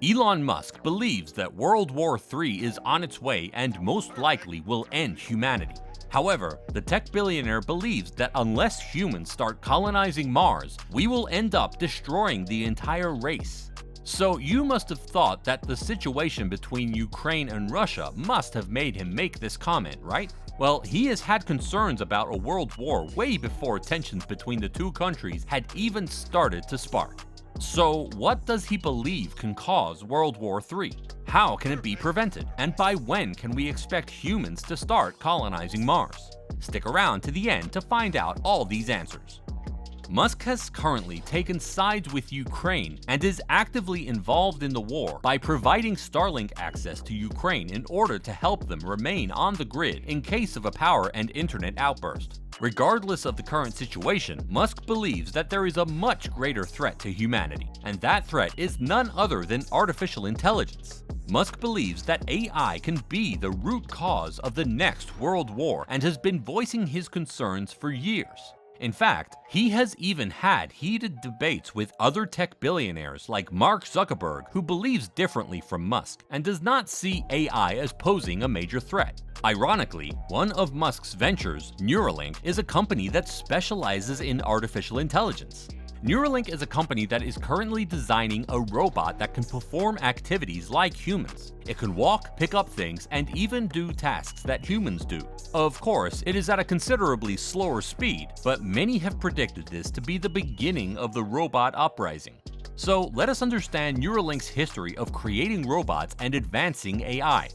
Elon Musk believes that World War III is on its way and most likely will end humanity. However, the tech billionaire believes that unless humans start colonizing Mars, we will end up destroying the entire race. So you must have thought that the situation between Ukraine and Russia must have made him make this comment, right? Well, he has had concerns about a world war way before tensions between the two countries had even started to spark. So what does he believe can cause World War III? How can it be prevented? And by when can we expect humans to start colonizing Mars? Stick around to the end to find out all these answers. Musk has currently taken sides with Ukraine and is actively involved in the war by providing Starlink access to Ukraine in order to help them remain on the grid in case of a power and internet outburst. Regardless of the current situation, Musk believes that there is a much greater threat to humanity, and that threat is none other than artificial intelligence. Musk believes that AI can be the root cause of the next world war and has been voicing his concerns for years. In fact, he has even had heated debates with other tech billionaires like Mark Zuckerberg, who believes differently from Musk and does not see AI as posing a major threat. Ironically, one of Musk's ventures, Neuralink, is a company that specializes in artificial intelligence. Neuralink is a company that is currently designing a robot that can perform activities like humans. It can walk, pick up things, and even do tasks that humans do. Of course, it is at a considerably slower speed, but many have predicted this to be the beginning of the robot uprising. So let us understand Neuralink's history of creating robots and advancing AI.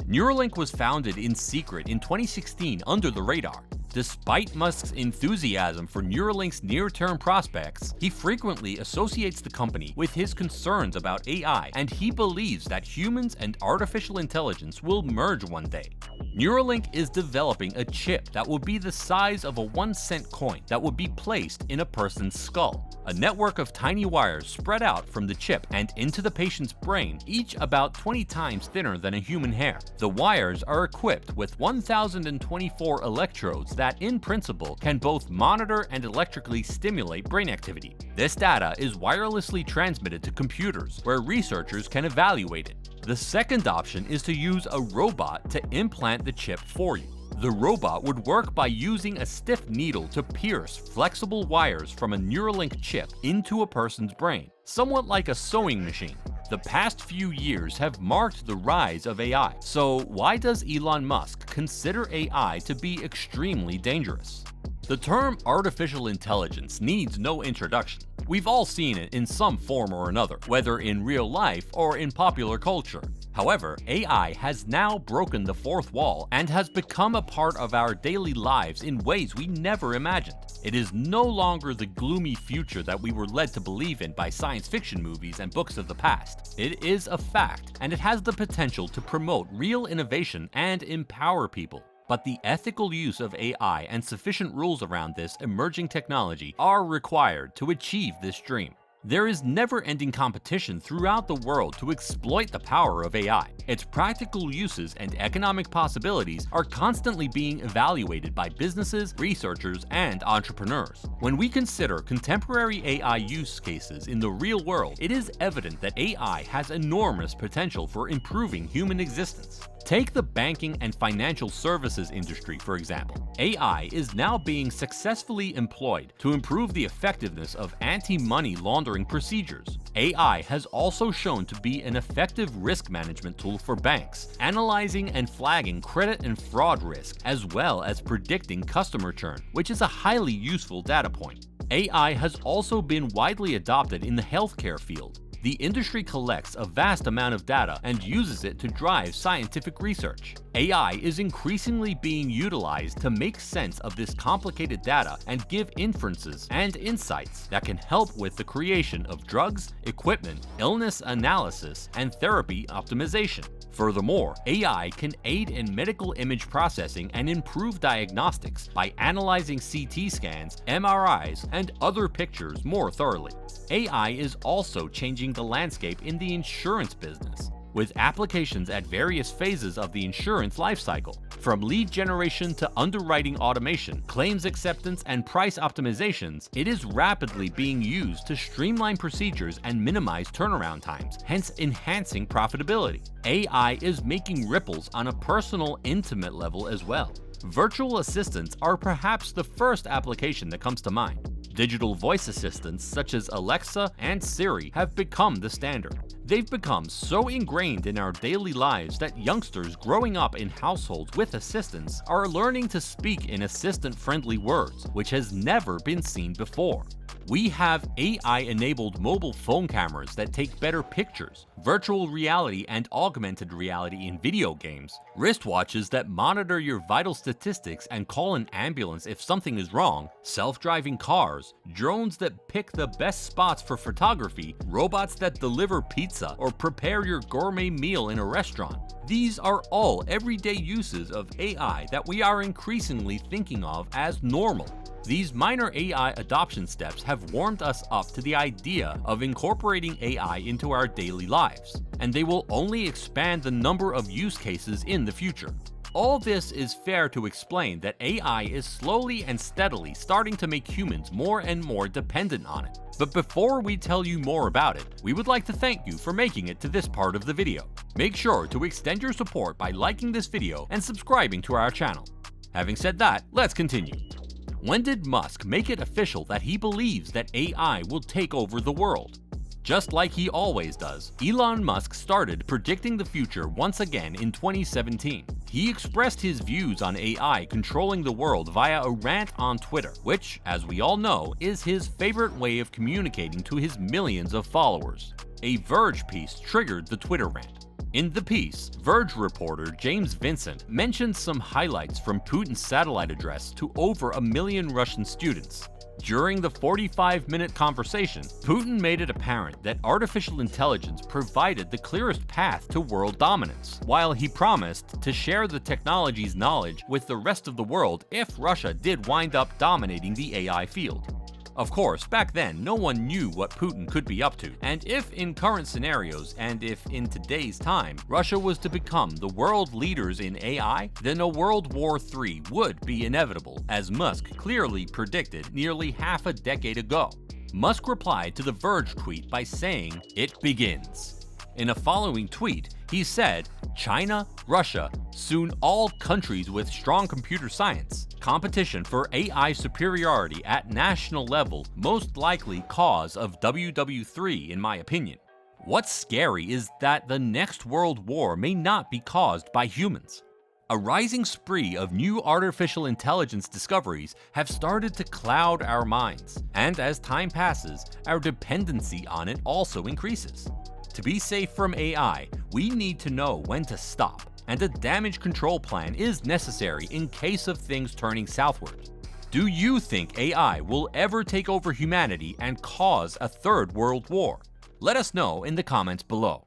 Neuralink was founded in secret in 2016 under the radar. Despite Musk's enthusiasm for Neuralink's near-term prospects, he frequently associates the company with his concerns about AI, and he believes that humans and artificial intelligence will merge one day. Neuralink is developing a chip that will be the size of a 1-cent coin that would be placed in a person's skull. A network of tiny wires spread out from the chip and into the patient's brain, each about 20 times thinner than a human hair. The wires are equipped with 1,024 electrodes that, in principle, can both monitor and electrically stimulate brain activity. This data is wirelessly transmitted to computers, where researchers can evaluate it. The second option is to use a robot to implant the chip for you. The robot would work by using a stiff needle to pierce flexible wires from a Neuralink chip into a person's brain, somewhat like a sewing machine. The past few years have marked the rise of AI, so why does Elon Musk consider AI to be extremely dangerous? The term artificial intelligence needs no introduction. We've all seen it in some form or another, whether in real life or in popular culture. However, AI has now broken the fourth wall and has become a part of our daily lives in ways we never imagined. It is no longer the gloomy future that we were led to believe in by science fiction movies and books of the past. It is a fact, and it has the potential to promote real innovation and empower people. But the ethical use of AI and sufficient rules around this emerging technology are required to achieve this dream. There is never-ending competition throughout the world to exploit the power of AI. Its practical uses and economic possibilities are constantly being evaluated by businesses, researchers, and entrepreneurs. When we consider contemporary AI use cases in the real world, it is evident that AI has enormous potential for improving human existence. Take the banking and financial services industry, for example. AI is now being successfully employed to improve the effectiveness of anti-money laundering procedures. AI has also shown to be an effective risk management tool for banks, analyzing and flagging credit and fraud risk, as well as predicting customer churn, which is a highly useful data point. AI has also been widely adopted in the healthcare field. The industry collects a vast amount of data and uses it to drive scientific research. AI is increasingly being utilized to make sense of this complicated data and give inferences and insights that can help with the creation of drugs, equipment, illness analysis, and therapy optimization. Furthermore, AI can aid in medical image processing and improve diagnostics by analyzing CT scans, MRIs, and other pictures more thoroughly. AI is also changing the landscape in the insurance business. with applications at various phases of the insurance lifecycle. From lead generation to underwriting automation, claims acceptance, and price optimizations, it is rapidly being used to streamline procedures and minimize turnaround times, hence enhancing profitability. AI is making ripples on a personal, intimate level as well. Virtual assistants are perhaps the first application that comes to mind. Digital voice assistants such as Alexa and Siri have become the standard. They've become so ingrained in our daily lives that youngsters growing up in households with assistants are learning to speak in assistant-friendly words, which has never been seen before. We have AI-enabled mobile phone cameras that take better pictures, virtual reality and augmented reality in video games, wristwatches that monitor your vital statistics and call an ambulance if something is wrong, self-driving cars, drones that pick the best spots for photography, robots that deliver pizza or prepare your gourmet meal in a restaurant. These are all everyday uses of AI that we are increasingly thinking of as normal. These minor AI adoption steps have warmed us up to the idea of incorporating AI into our daily lives, and they will only expand the number of use cases in the future. All this is fair to explain that AI is slowly and steadily starting to make humans more and more dependent on it. But before we tell you more about it, we would like to thank you for making it to this part of the video. Make sure to extend your support by liking this video and subscribing to our channel. Having said that, let's continue. When did Musk make it official that he believes that AI will take over the world? Just like he always does, Elon Musk started predicting the future once again in 2017. He expressed his views on AI controlling the world via a rant on Twitter, which, as we all know, is his favorite way of communicating to his millions of followers. A Verge piece triggered the Twitter rant. In the piece, Verge reporter James Vincent mentioned some highlights from Putin's satellite address to over 1 million Russian students. During the 45-minute conversation, Putin made it apparent that artificial intelligence provided the clearest path to world dominance, while he promised to share the technology's knowledge with the rest of the world if Russia did wind up dominating the AI field. Of course, back then, no one knew what Putin could be up to, and if in current scenarios, and if in today's time, Russia was to become the world leaders in AI, then a World War III would be inevitable, as Musk clearly predicted nearly half a decade ago. Musk replied to the Verge tweet by saying, "It begins." In a following tweet, he said, "China, Russia, soon all countries with strong computer science. Competition for AI superiority at national level most likely cause of WW3 in my opinion." What's scary is that the next world war may not be caused by humans. A rising spree of new artificial intelligence discoveries have started to cloud our minds, and as time passes, our dependency on it also increases. To be safe from AI, we need to know when to stop, and a damage control plan is necessary in case of things turning southward. Do you think AI will ever take over humanity and cause a third world war? Let us know in the comments below.